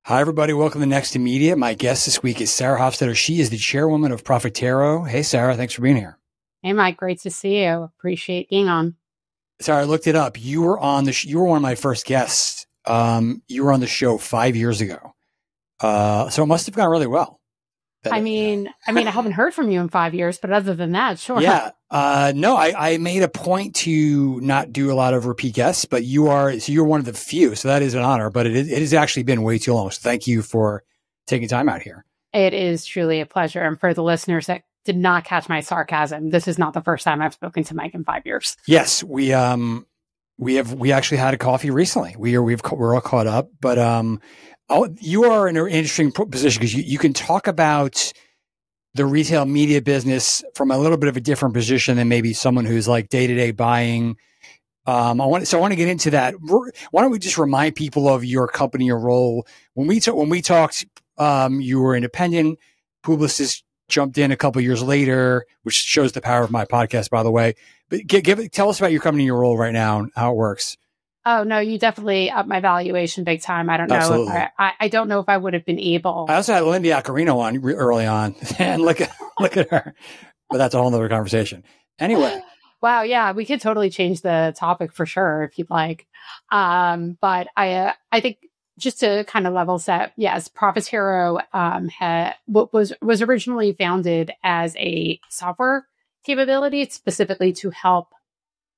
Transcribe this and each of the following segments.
Hi, everybody. Welcome to Next to Media. My guest this week is Sarah Hofstetter. She is the chairwoman of Profitero. Hey, Sarah. Thanks for being here. Hey, Mike. Great to see you. Appreciate being on. Sarah, I looked it up. You were on you were one of my first guests. You were on the show 5 years ago. So it must have gone really well. I mean, I haven't heard from you in 5 years, but other than that, sure. Yeah. No, I made a point to not do a lot of repeat guests, but you're one of the few. So that is an honor, but it has actually been way too long. So thank you for taking time out here. It is truly a pleasure. And for the listeners that did not catch my sarcasm, this is not the first time I've spoken to Mike in 5 years. Yes, we actually had a coffee recently. We're all caught up, but you are in an interesting position because you can talk about the retail media business from a little bit of a different position than maybe someone who's like day-to-day buying. I want to get into that. Why don't we just remind people of your company, your role? When we talked, you were independent. Publicis jumped in a couple of years later, which shows the power of my podcast, by the way. But tell us about your company, your role right now, and how it works. Oh, no, you definitely upped my valuation big time. I don't know. I don't know if I would have been able. I also had Lindy Accarino on early on, and look at her. But that's a whole nother conversation. Anyway. Wow. Yeah, we could totally change the topic for sure if you'd like. But I think just to kind of level set, yes, Profitero was originally founded as a software capability specifically to help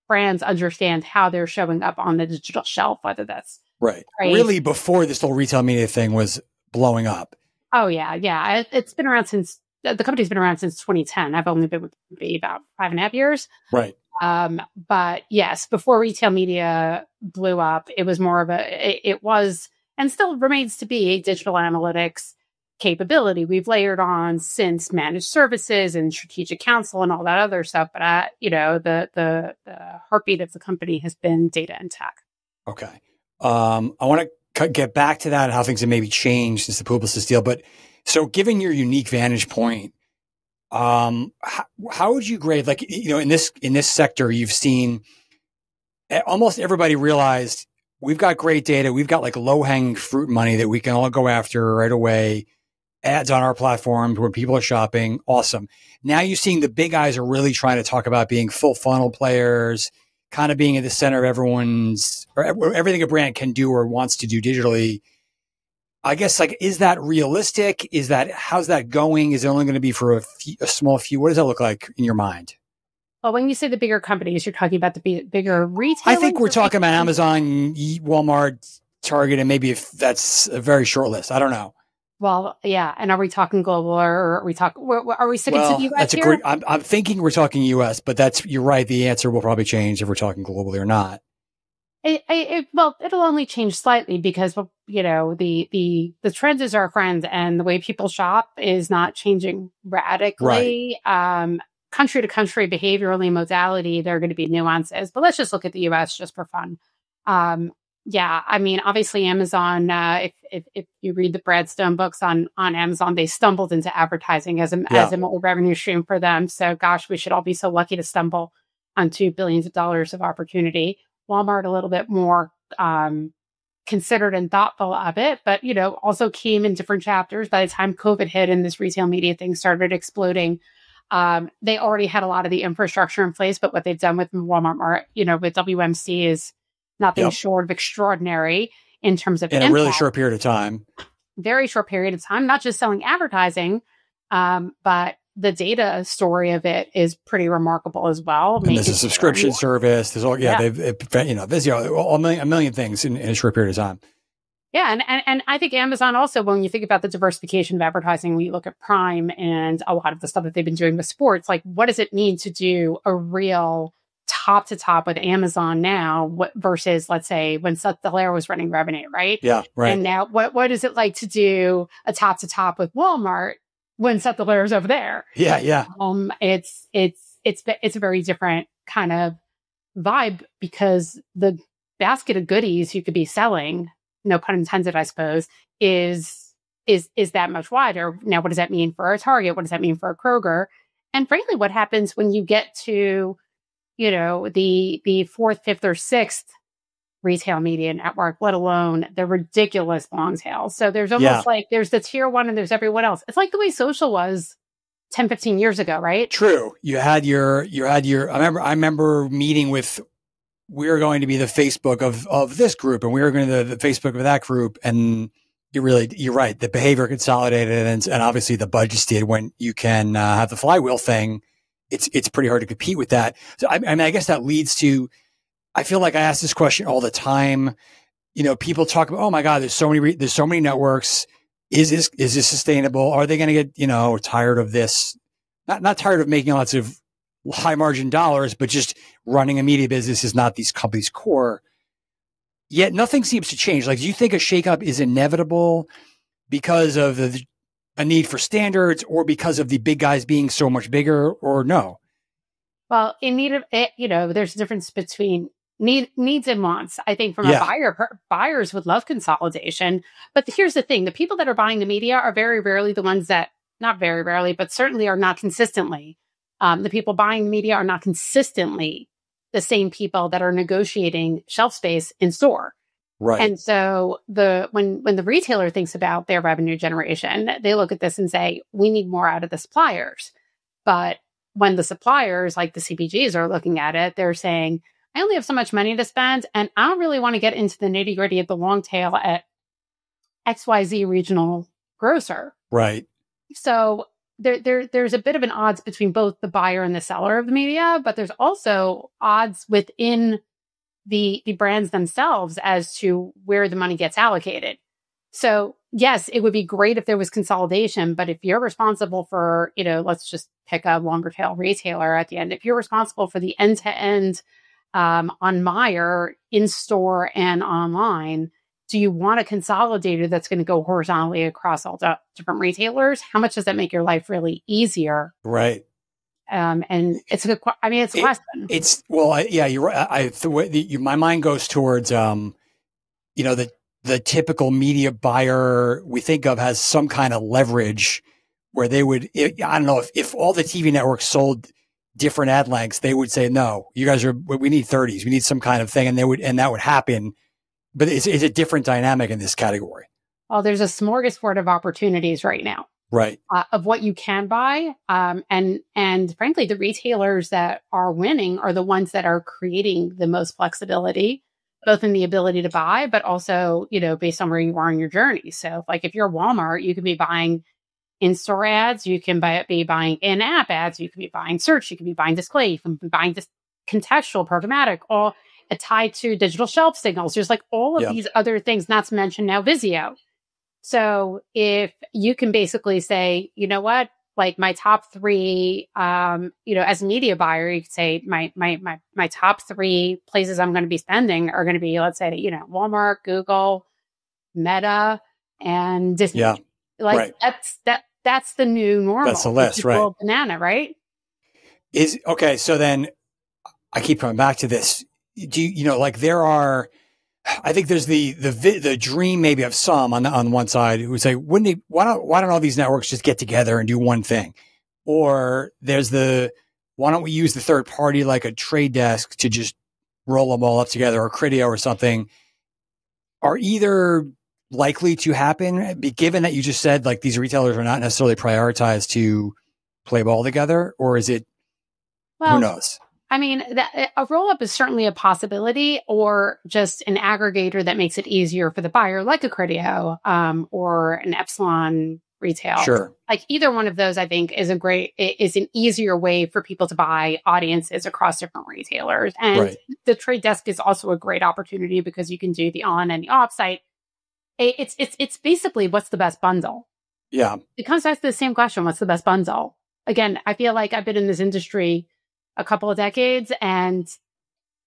brands understand how they're showing up on the digital shelf, whether that's right. Really before this whole retail media thing was blowing up. Oh, yeah. Yeah. It's been around since the company's been around since 2010. I've only been with me about 5.5 years. Right. But yes, before retail media blew up, it was more of it was and still remains to be a digital analytics capability. We've layered on since managed services and strategic counsel and all that other stuff. But the heartbeat of the company has been data and tech. Okay. I want to get back to that and how things have maybe changed since the Publicis deal. But so given your unique vantage point, how would you grade, like, in this sector, you've seen almost everybody realized we've got great data. We've got like low hanging fruit money that we can all go after right away. Ads on our platforms where people are shopping. Awesome. Now you're seeing the big guys are really trying to talk about being full funnel players, kind of being at the center of everything a brand can do or wants to do digitally. I guess, like, is that realistic? How's that going? Is it only going to be for a small few? What does that look like in your mind? Well, when you say the bigger companies, you're talking about the bigger retailers? I think we're talking about Amazon, Walmart, Target, and maybe if that's a very short list. I don't know. Well, yeah. And are we talking global or are we sticking to the U.S. here? I'm thinking we're talking U.S., but you're right. The answer will probably change if we're talking globally or not. It'll only change slightly because, the trend is our friend and the way people shop is not changing radically. Right. Country to country, behaviorally, modality, there are going to be nuances, but let's just look at the U.S. just for fun. Yeah, I mean, obviously Amazon, if you read the Brad Stone books on Amazon, they stumbled into advertising as a revenue stream for them. So gosh, we should all be so lucky to stumble onto billions of dollars of opportunity. Walmart, a little bit more considered and thoughtful of it, but, also came in different chapters. By the time COVID hit and this retail media thing started exploding, they already had a lot of the infrastructure in place, but what they've done with Walmart, with WMC is nothing short of extraordinary in terms of in impact. A really short period of time. Very short period of time, not just selling advertising, but the data story of it is pretty remarkable as well. And there's a subscription service. There's all, there's a million things in a short period of time. Yeah. And I think Amazon also, when you think about the diversification of advertising, we look at Prime and a lot of the stuff that they've been doing with sports, like what does it mean to do a real top to top with Amazon now versus, let's say, when Seth Dallaire was running revenue, right? Yeah, right. And now what is it like to do a top to top with Walmart when Seth Dallaire is over there? Yeah, yeah. It's a very different kind of vibe because the basket of goodies you could be selling, no pun intended, I suppose, is that much wider. Now, what does that mean for a Target? What does that mean for a Kroger? And frankly, what happens when you get to, the fourth, fifth, or sixth retail media network, let alone the ridiculous long tail. So there's almost like there's the tier one and there's everyone else. It's like the way social was 10, 15 years ago, right? True. You had your, I remember meeting with, we were going to be the Facebook of this group and we were going to the Facebook of that group. And you're right. The behavior consolidated and obviously the budgets did when you can have the flywheel thing. It's pretty hard to compete with that. So I mean, I guess that leads to, I feel like I ask this question all the time. You know, people talk about, oh my God, there's so many networks. Is this sustainable? Are they going to get, tired of this? Not tired of making lots of high margin dollars, but just running a media business is not these companies' core. Yet nothing seems to change. Like, do you think a shakeup is inevitable because of a need for standards or because of the big guys being so much bigger, or no? Well, in need of it, there's a difference between needs and wants. I think from a buyer, buyers would love consolidation. But here's the thing. The people that are buying the media are very rarely the ones that, not very rarely, but certainly are not consistently. The people buying the media are not consistently the same people that are negotiating shelf space in store. Right. And so when the retailer thinks about their revenue generation, they look at this and say, we need more out of the suppliers. But when the suppliers, like the CPGs, are looking at it, they're saying, I only have so much money to spend, and I don't really want to get into the nitty gritty of the long tail at XYZ regional grocer. Right. So there's a bit of an odds between both the buyer and the seller of the media, but there's also odds within the brands themselves as to where the money gets allocated. So yes, it would be great if there was consolidation, but if you're responsible for, let's just pick a longer tail retailer at the end. If you're responsible for the end to end on Meijer in store and online, do you want a consolidator that's going to go horizontally across all different retailers? How much does that make your life really easier? Right. And it's a question. You're right. My mind goes towards, the typical media buyer we think of has some kind of leverage where they would, I don't know, if all the TV networks sold different ad lengths, they would say, no, we need 30s. We need some kind of thing. And that would happen. But it's a different dynamic in this category. Well, there's a smorgasbord of opportunities right now. Right. Of what you can buy. And frankly, the retailers that are winning are the ones that are creating the most flexibility, both in the ability to buy, but also, based on where you are in your journey. So like if you're Walmart, you could be buying in-store ads, you can be buying in-app ads, you could be buying search, you can be buying display, you can be buying this contextual, programmatic, all tied to digital shelf signals. There's like all of these other things, not to mention now Vizio. So if you can basically say, you know what, like my top three, as a media buyer, you could say my top three places I'm going to be spending are going to be, let's say, Walmart, Google, Meta, and Disney. Yeah. Like that's the new normal. That's the list, right? Banana, right? Okay. So then I keep coming back to this. Do there are, I think there's the dream maybe of some on one side who would say, why don't all these networks just get together and do one thing? Or there's why don't we use the third party like a Trade Desk to just roll them all up together, or Criteo or something? Are either likely to happen, given that you just said like these retailers are not necessarily prioritized to play ball together, or is it, who knows? I mean, a roll-up is certainly a possibility, or just an aggregator that makes it easier for the buyer, like a Criteo or an Epsilon Retail. Sure. Like either one of those, I think, is an easier way for people to buy audiences across different retailers. And the Trade Desk is also a great opportunity because you can do the on and the off site. It's basically what's the best bundle. Yeah. It comes back to the same question: what's the best bundle? Again, I feel like I've been in this industry a couple of decades, and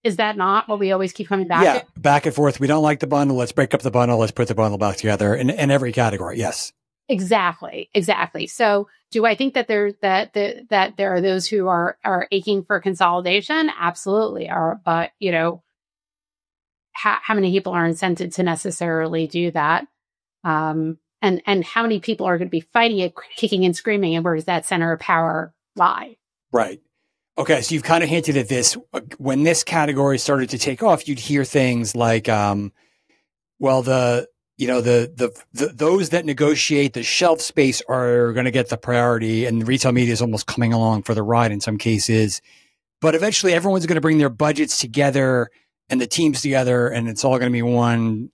is that not what we always keep coming back to? Back and forth. We don't like the bundle. Let's break up the bundle. Let's put the bundle back together in every category. Yes. Exactly. So do I think that there are those who are aching for consolidation? Absolutely are. But, how many people are incented to necessarily do that? And how many people are going to be fighting it, kicking and screaming, and where does that center of power lie? Right. Okay, so you've kind of hinted at this. When this category started to take off, you'd hear things like, well, those that negotiate the shelf space are going to get the priority, and retail media is almost coming along for the ride in some cases. But eventually, everyone's going to bring their budgets together and the teams together, and it's all going to be one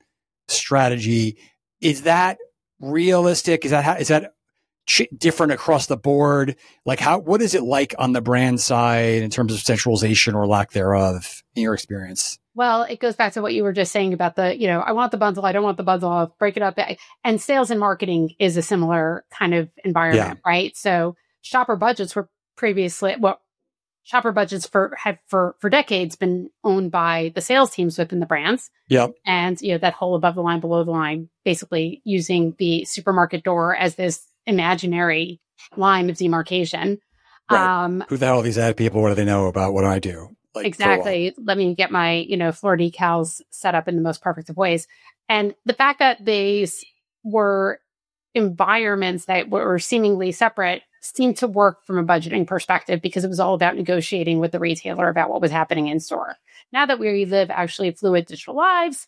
strategy. Is that realistic? Is that different across the board? Like, what is it like on the brand side in terms of centralization or lack thereof in your experience? Well, it goes back to what you were just saying about I want the bundle, I don't want the bundle, I'll break it up. And sales and marketing is a similar kind of environment, right? So shopper budgets were previously, shopper budgets have for decades been owned by the sales teams within the brands. Yep. And, that whole above the line, below the line, basically using the supermarket door as this imaginary line of demarcation. Right. Who the hell are these ad people? What do they know about what I do? Like, exactly. Let me get my, floor decals set up in the most perfect of ways. And the fact that these were environments that were seemingly separate seemed to work from a budgeting perspective because it was all about negotiating with the retailer about what was happening in store. Now that we live actually fluid digital lives,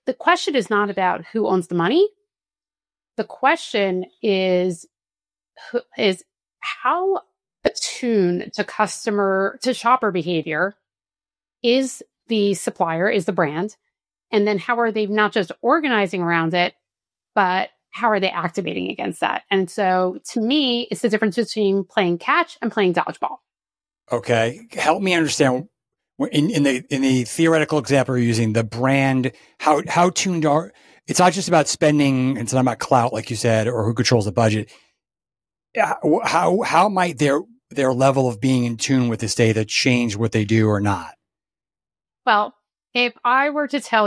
the question is not about who owns the money. The question is how attuned to shopper behavior is the supplier, is the brand, and then how are they not just organizing around it, but how are they activating against that? And so to me, it's the difference between playing catch and playing dodgeball. Okay. Help me understand in the theoretical example you're using, the brand, how tuned are, it's not just about spending, it's not about clout, like you said, or who controls the budget. How might their level of being in tune with this data change what they do or not? Well, if I were to tell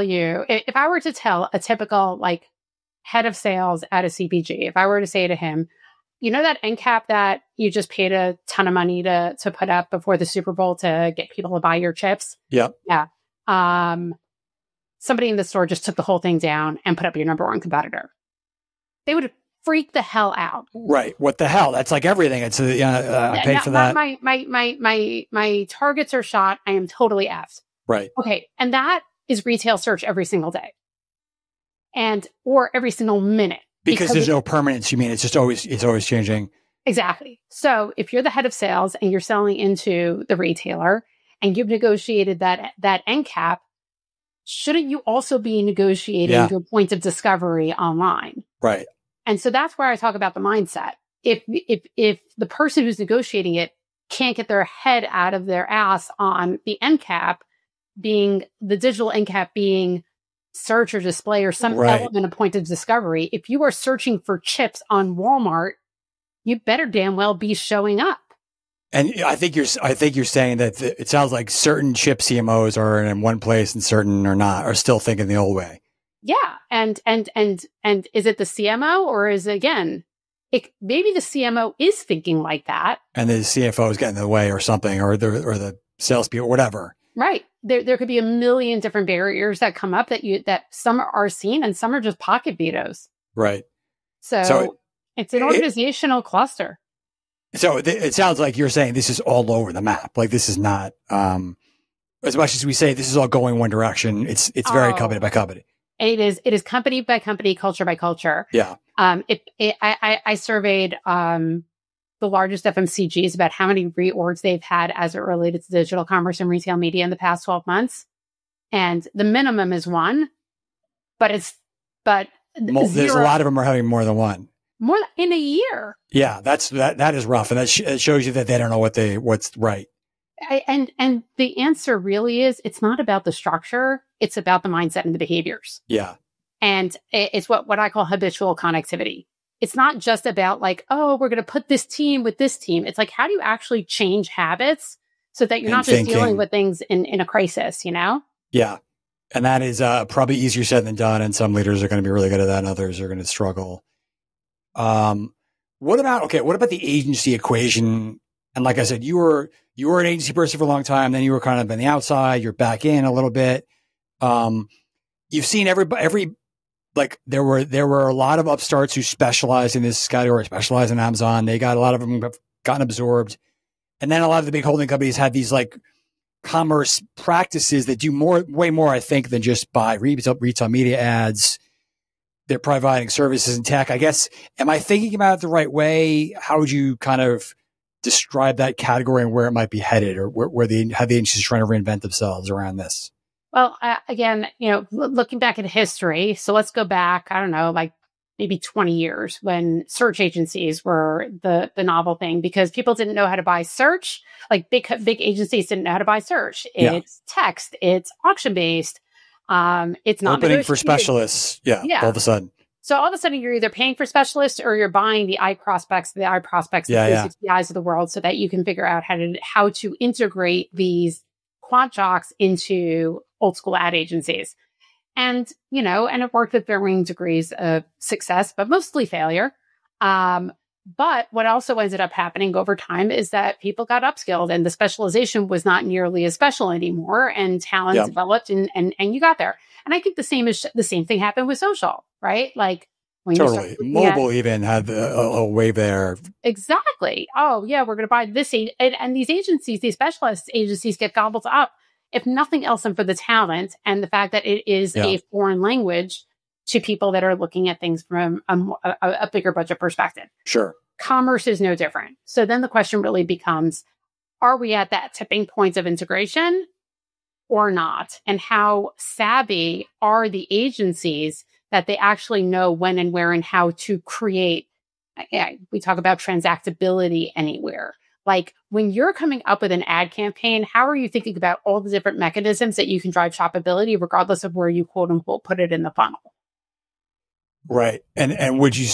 a typical head of sales at a CPG, if I were to say to him, that end cap that you just paid a ton of money to put up before the Super Bowl to get people to buy your chips. Yep. Yeah. Somebody in the store just took the whole thing down and put up your number one competitor. They would freak the hell out. Right. What the hell? That's like everything. It's I paid for that. My targets are shot. I am totally effed. Right. Okay. And that is retail search every single day. Or every single minute. Because there's no permanence. You mean it's always changing. Exactly. So if you're the head of sales and you're selling into the retailer and you've negotiated that end cap, shouldn't you also be negotiating your point of discovery online? Right. And so that's where I talk about the mindset. If the person who's negotiating it can't get their head out of their ass on the end cap being the digital end cap being search or display or some element of point of discovery, if you are searching for chips on Walmart, you better damn well be showing up. And I think you're saying that it sounds like certain chip CMOs are in one place and certain are not, are still thinking the old way. Yeah. And is it the CMO or is it, again, maybe the CMO is thinking like that. And the CFO is getting in the way or something, or the salespeople, whatever. Right. There could be a million different barriers that come up that some are seen and some are just pocket vetoes. Right. So it's an organizational cluster. So it sounds like you're saying this is all over the map. Like this is not, as much as we say this is all going one direction, it's very company by company. It is company by company, culture by culture. Yeah. I surveyed the largest FMCGs about how many reorgs they've had as it related to digital commerce and retail media in the past 12 months. And the minimum is one, but there's a lot of them are having more than one. More in a year. Yeah, that is rough. And that shows you that they don't know what's right. And the answer really is, it's not about the structure. It's about the mindset and the behaviors. Yeah. And it's what I call habitual connectivity. It's not just about like, oh, we're going to put this team with this team. It's like, how do you actually change habits so that you're not just dealing with things in a crisis, Yeah. And that is probably easier said than done. And some leaders are going to be really good at that and others are going to struggle. What about the agency equation? And like I said, you were an agency person for a long time. Then you were kind of on the outside. You're back in a little bit. You've seen there were a lot of upstarts who specialized in this category, specialized in Amazon. A lot of them have gotten absorbed. And then a lot of the big holding companies have these like commerce practices that do way more, I think, than just buy retail media ads. They're providing services and tech. I guess, am I thinking about it the right way? How would you kind of describe that category and where it might be headed, or how the agencies are trying to reinvent themselves around this? Well, again, looking back at history, so let's go back, I don't know, like maybe 20 years when search agencies were the novel thing, because people didn't know how to buy search. Like big agencies didn't know how to buy search. It's text, it's auction based. It's not opening for specialists. Yeah. All of a sudden. So all of a sudden you're either paying for specialists or you're buying the iProspects, the 360Is of the world, so that you can figure out how to integrate these quant jocks into old school ad agencies. And, and it worked with varying degrees of success, but mostly failure. But what also ended up happening over time is that people got upskilled and the specialization was not nearly as special anymore, and talent developed and you got there. And I think the same thing happened with social, right? Like when totally mobile even had a wave there. Exactly. Oh yeah, we're going to buy this. And these agencies, these specialist agencies get gobbled up, if nothing else, than for the talent and the fact that it is a foreign language to people that are looking at things from a bigger budget perspective. Sure. Commerce is no different. So then the question really becomes, are we at that tipping point of integration or not? And how savvy are the agencies that they actually know when and where and how to create? We talk about transactability anywhere. Like when you're coming up with an ad campaign, how are you thinking about all the different mechanisms that you can drive shoppability regardless of where you quote unquote put it in the funnel? Right. And would you,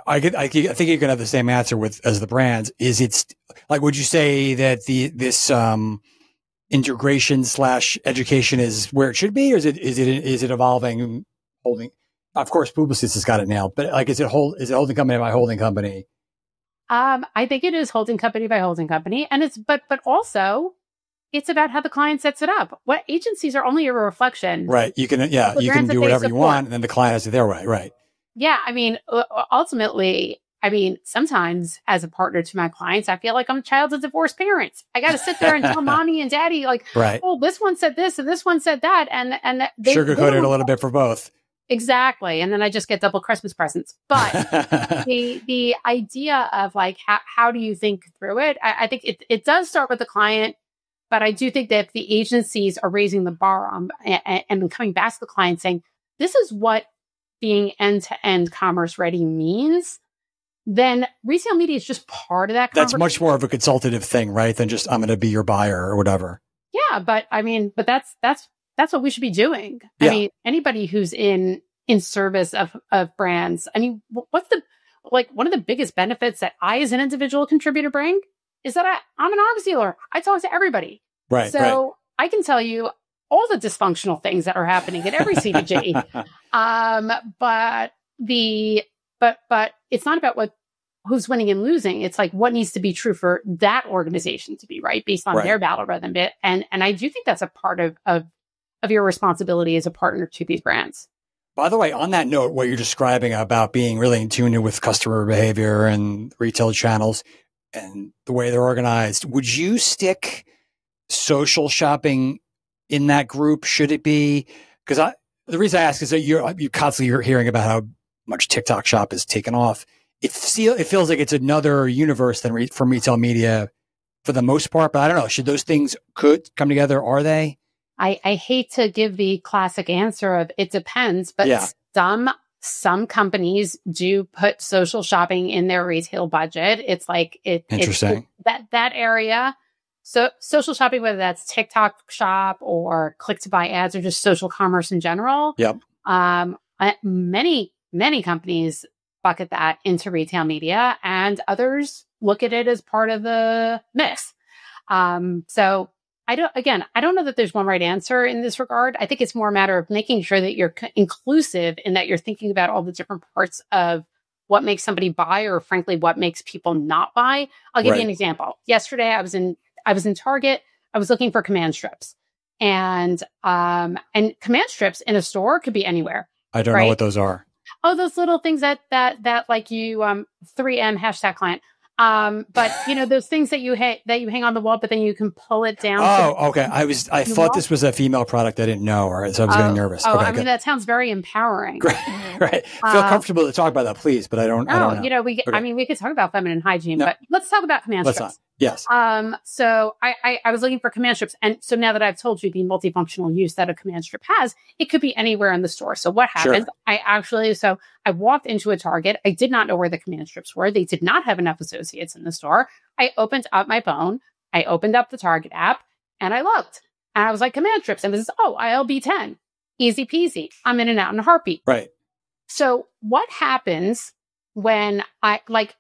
I think you can have the same answer as the brands. Is it like, would you say that this integration / education is where it should be, or is it evolving, holding? Of course, Publicis has got it nailed, but like, is it holding company by holding company? I think it is holding company by holding company. And but also it's about how the client sets it up. What agencies are only a reflection. Right. You can do whatever you want, and then the client has it their way. Right. Yeah. I mean, ultimately, sometimes as a partner to my clients, I feel like I'm a child of divorced parents. I got to sit there and tell mommy and daddy, like, right. Oh, this one said this and this one said that. And they sugarcoat it a little bit for both. Exactly. And then I just get double Christmas presents. But the idea of like, how do you think through it? I think it does start with the client, but I do think that if the agencies are raising the bar on, and coming back to the client saying, this is what being end-to-end commerce ready means, then retail media is just part of that conversation. That's much more of a consultative thing, right? Than just, I'm going to be your buyer or whatever. Yeah. But that's what we should be doing. Yeah. I mean, anybody who's in service of brands. I mean, what's one of the biggest benefits that I, as an individual contributor, bring is that I'm an arms dealer. I talk to everybody. Right. So I can tell you all the dysfunctional things that are happening at every CPG. But it's not about who's winning and losing. It's like what needs to be true for that organization to be right based on their battle rhythm bit. And I do think that's a part of your responsibility as a partner to these brands. By the way, on that note, what you're describing about being really in tune with customer behavior and retail channels and the way they're organized, would you stick social shopping in that group? Should it be? Because the reason I ask is that you constantly hearing about how much TikTok shop has taken off. It feels like it's another universe than from retail media for the most part, but I don't know. Should those things could come together? Are they? I hate to give the classic answer of it depends, but some companies do put social shopping in their retail budget. It's like interesting that area. So social shopping, whether that's TikTok shop or click to buy ads or just social commerce in general. Yep. Many companies bucket that into retail media, and others look at it as part of the mix. So I don't know that there's one right answer in this regard. I think it's more a matter of making sure that you're inclusive and that you're thinking about all the different parts of what makes somebody buy, or frankly, what makes people not buy. I'll give you an example. Yesterday, I was in Target. I was looking for command strips, and command strips in a store could be anywhere. I don't know what those are. Oh, those little things that like you 3M #client. But those things that you hang on the wall, but then you can pull it down. Oh, okay. I thought this was a female product. I didn't know, or so I was getting nervous. Oh, okay, I mean, that sounds very empowering. Right. Feel comfortable to talk about that, please. But I don't know. We could talk about feminine hygiene, but let's talk about command strips. Yes. So I was looking for command strips. And so now that I've told you the multifunctional use that a command strip has, it could be anywhere in the store. So what happens? Sure. I walked into a Target. I did not know where the command strips were. They did not have enough associates in the store. I opened up my phone. I opened up the Target app and I looked. And I was like, command strips. And this is, ILB 10. Easy peasy. I'm in and out in a heartbeat. Right. So what happens when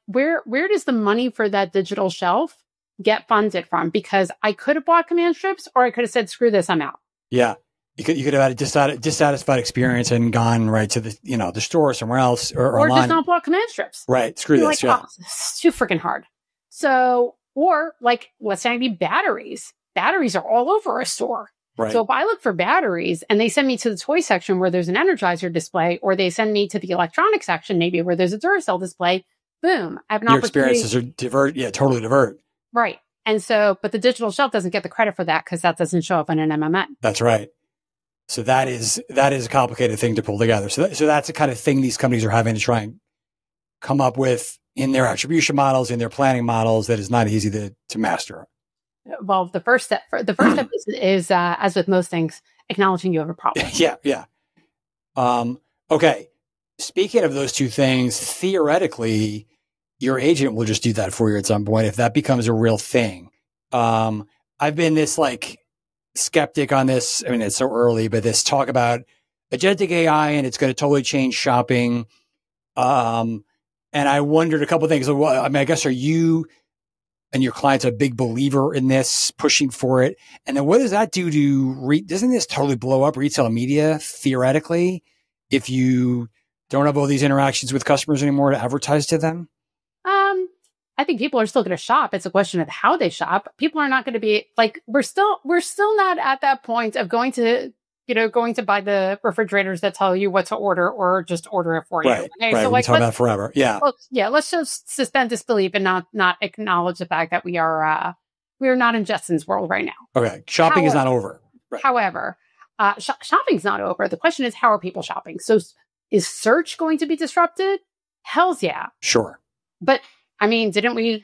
where does the money for that digital shelf get funded from? Because I could have bought command strips, or I could have said, screw this, I'm out. Yeah. You could have had a dissatisfied experience and gone right to the store or somewhere else or online. Just not bought command strips. Right. Screw this. It's too freaking hard. So, or let's say I need batteries. Batteries are all over a store. Right. So if I look for batteries and they send me to the toy section where there's an Energizer display, or they send me to the electronic section, maybe where there's a Duracell display, boom, I have an opportunity. Your experiences are totally divert. Right. And so, but the digital shelf doesn't get the credit for that because that doesn't show up in an MMN. That's right. So that is a complicated thing to pull together. So that's the kind of thing these companies are having to try and come up with in their attribution models, in their planning models, that is not easy to master. Well, the first step is as with most things, acknowledging you have a problem. Yeah. Okay. Speaking of those two things, theoretically, your agent will just do that for you at some point if that becomes a real thing. I've been this skeptic on this. I mean, it's so early, but this talk about agentic AI and it's going to totally change shopping. And I wondered a couple of things. I guess, are you and your clients a big believer in this, pushing for it? And then what does that do to, doesn't this totally blow up retail media theoretically if you don't have all these interactions with customers anymore to advertise to them? I think people are still going to shop. It's a question of how they shop. People are not going to be we're still not at that point of going to buy the refrigerators that tell you what to order or just order it for you. Right. Okay? Right. So we talk about forever. Yeah. Let's just suspend disbelief and not acknowledge the fact that we are not in Justin's world right now. Okay. Shopping is not over. Right. However, shopping's not over. The question is, how are people shopping? So is search going to be disrupted? Hells yeah. Sure. But I mean, don't we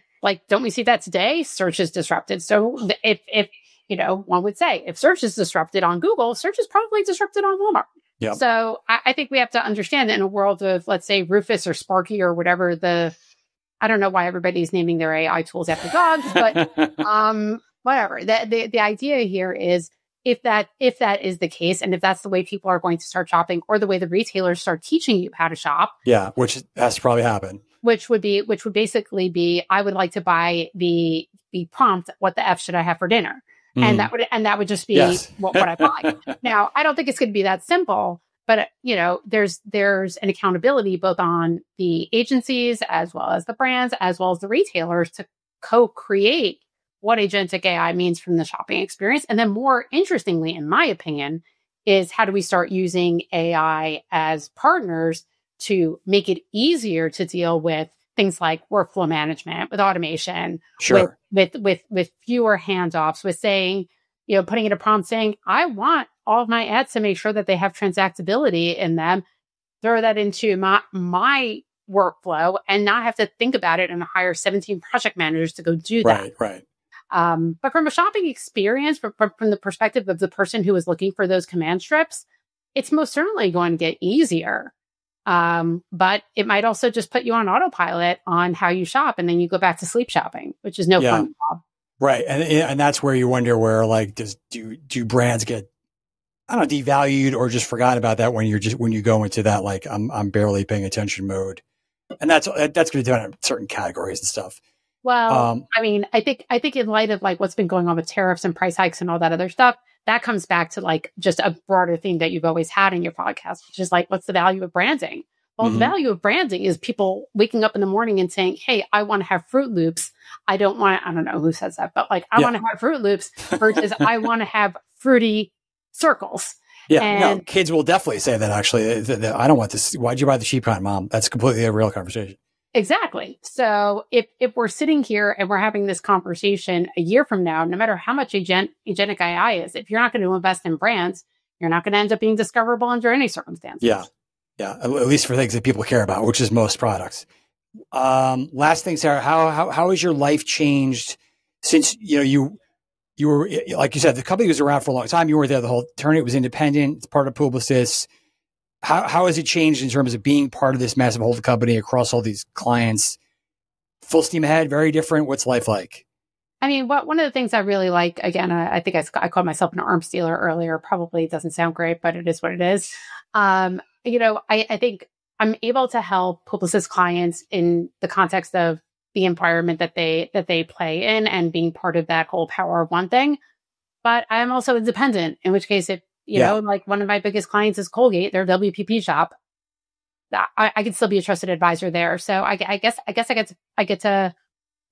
see that today? Search is disrupted. So if one would say if search is disrupted on Google, search is probably disrupted on Walmart. Yeah. So I think we have to understand that in a world of, let's say, Rufus or Sparky or whatever I don't know why everybody's naming their AI tools after dogs, but whatever. The idea here is if that is the case, and if that's the way people are going to start shopping, or the way the retailers start teaching you how to shop. Yeah, which has to probably happen. Which would basically be, I would like to buy the prompt, what the F should I have for dinner? And that would just be what I buy. Now, I don't think it's going to be that simple, but there's an accountability both on the agencies as well as the brands, as well as the retailers to co-create what agentic AI means from the shopping experience. And then more interestingly, in my opinion, is how do we start using AI as partners to make it easier to deal with things like workflow management, with automation, sure, with fewer handoffs, with saying, putting in a prompt saying, I want all of my ads to make sure that they have transactability in them, throw that into my workflow and not have to think about it and hire 17 project managers to go do that. Right. But from a shopping experience, from the perspective of the person who is looking for those command strips, it's most certainly going to get easier. But it might also just put you on autopilot on how you shop, and then you go back to sleep shopping, which is no fun job. Right. And that's where you wonder where do brands get, I don't know, devalued or just forgot about that when you go into that, I'm barely paying attention mode. And that's going to be done in certain categories and stuff. Well, I mean, I think in light of what's been going on with tariffs and price hikes and all that other stuff, that comes back to just a broader theme that you've always had in your podcast, which is what's the value of branding? Well, the value of branding is people waking up in the morning and saying, hey, I want to have Fruit Loops. I don't know who says that, but I want to have Fruit Loops versus I want to have fruity circles. Yeah, and kids will definitely say that, actually. I don't want this. Why'd you buy the cheap kind, Mom? That's completely a real conversation. Exactly. So if we're sitting here and we're having this conversation a year from now, no matter how much agentic AI is, if you're not going to invest in brands, you're not going to end up being discoverable under any circumstances. Yeah. Yeah. At least for things that people care about, which is most products. Last thing, Sarah, how has your life changed since, you were, like you said, the company was around for a long time. You were there the whole turn. It was independent. It's part of Publicis. How has it changed in terms of being part of this massive holding company across all these clients? Full steam ahead, very different. What's life like? I mean, one of the things I really like, again, I think I called myself an arms dealer earlier. Probably doesn't sound great, but it is what it is. I think I'm able to help Publicis clients in the context of the environment that they play in and being part of that whole power of one thing. But I'm also independent, in which case, if like one of my biggest clients is Colgate, their WPP shop, I could still be a trusted advisor there. So I guess I get to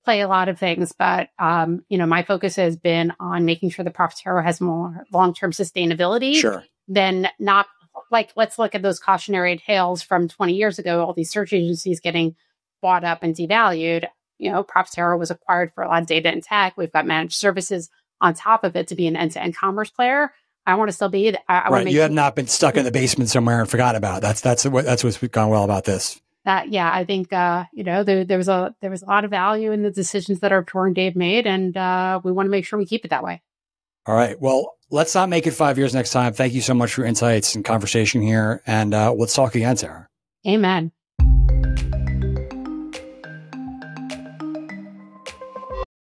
play a lot of things, but my focus has been on making sure the Profitero has more long-term sustainability than not like, let's look at those cautionary tales from 20 years ago, all these search agencies getting bought up and devalued. Profitero was acquired for a lot of data and tech. We've got managed services on top of it to be an end-to-end commerce player. I want to still be. You have not been stuck in the basement somewhere and forgotten about. That's what's gone well about this. I think there was a lot of value in the decisions that our tour and Dave made, and we want to make sure we keep it that way. All right. Well, let's not make it 5 years next time. Thank you so much for your insights and conversation here, and let's talk again, Sarah. Amen.